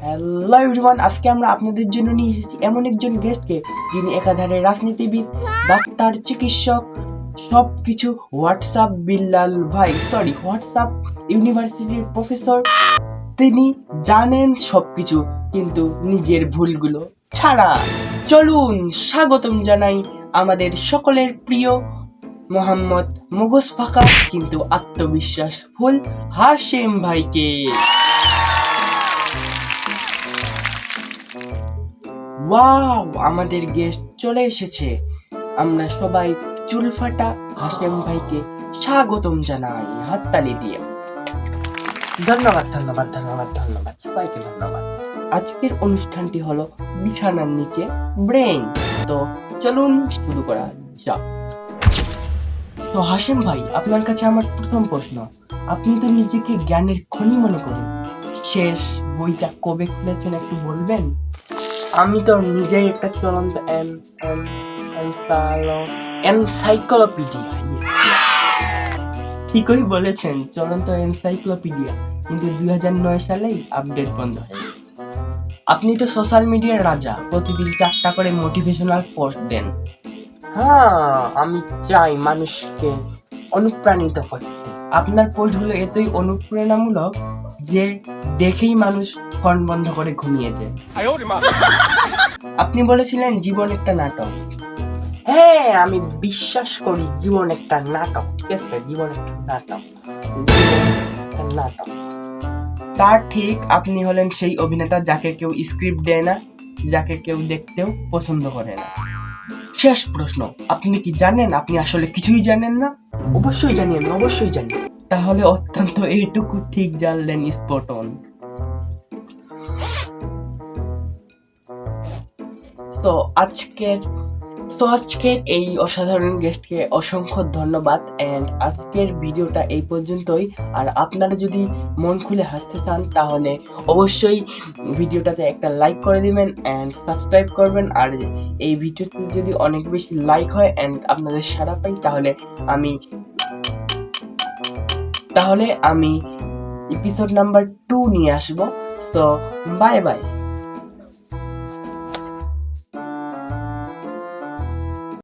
Hello everyone, আজকে আমরা আপনাদের জন্য নিয়ে এসেছি এমন একজন গেস্টকে যিনি একাধারে রাজনীতিবিদ, ডাক্তার, চিকিৎসক, সব কিছু। হোয়াটসঅ্যাপ ইউনিভার্সিটির প্রফেসর। তিনি জানেন সব কিছু, কিন্তু নিজের ভুলগুলো ছাড়া। চলুন স্বাগতম জানাই আমাদের সকলের প্রিয় মোহাম্মদ মগজ ফাঁকা কিন্তু আত্মবিশ্বাস ফুল হাশেম ভাইকে। ওয়াও, আমাদের গেস্ট চলে এসেছে। আমরা সবাই চুলফাটা হাশেম ভাইকে স্বাগতম জানাই হাততালি দিয়ে। ধন্যবাদ ধন্যবাদ ধন্যবাদ ধন্যবাদ সবাইকে ধন্যবাদ। আজকের অনুষ্ঠানটি হলো বিছানার নিচে ব্রেন। তো চলুন শুরু করা যাক। তো হাশেম ভাই, আপনার কাছে আমার প্রথম প্রশ্ন, আপনি তো নিজেকে জ্ঞানের খনি মনে করেন, শেষ বইটা কবে খুলেছেন একটু বলবেন? আমি তো নিজেই একটা চলন্ত এনসাইক্লোপিডিয়া। ঠিকই বলেছেন, চলন্ত এনসাইক্লোপিডিয়া, কিন্তু 2009 সালেই আপডেট বন্ধ হয়ে গেছে। আপনি তো সোশ্যাল মিডিয়ার রাজা, প্রতিদিন 4টা করে মোটিভেশনাল পোস্ট দেন। হ্যাঁ, আমি চাই মানুষকে অনুপ্রাণিত করতে। আপনার পোস্টগুলো এতই অনুপ্রেরণামূলক যে দেখেই মানুষ ফোন বন্ধ করে ঘুমিয়ে যায়। আপনি বলেছিলেন জীবন একটা নাটক। হ্যাঁ, আমি বিশ্বাস করি জীবন একটা নাটক। ঠিক আছে, জীবন একটা নাটক। নাটক তার ঠিক আপনি হলেন সেই অভিনেতা যাকে কেউ স্ক্রিপ্ট দেয় না, যাকে কেউ দেখতেও পছন্দ করে না। শেষ প্রশ্ন, আপনি কি জানেন আপনি আসলে কিছুই জানেন না? অবশ্যই জানি, আমি অবশ্যই জানি। তাহলে অত্যন্ত এইটুকু ঠিক জানলেন, স্পট অন। তো আজকের এই অসাধারণ গেস্টকে অসংখ্য ধন্যবাদ। এন্ড আজকের ভিডিওটা এই পর্যন্তই। আর আপনারা যদি মন খুলে হাসতে চান তাহলে অবশ্যই ভিডিওটাতে একটা লাইক করে দিবেন এন্ড সাবস্ক্রাইব করবেন। আর এই ভিডিওতে যদি অনেক বেশি লাইক হয় এন্ড আপনাদের সাড়া পাই তাহলে আমি এপিসোড নাম্বার 2 নিয়ে আসবো। তো বাই বাই।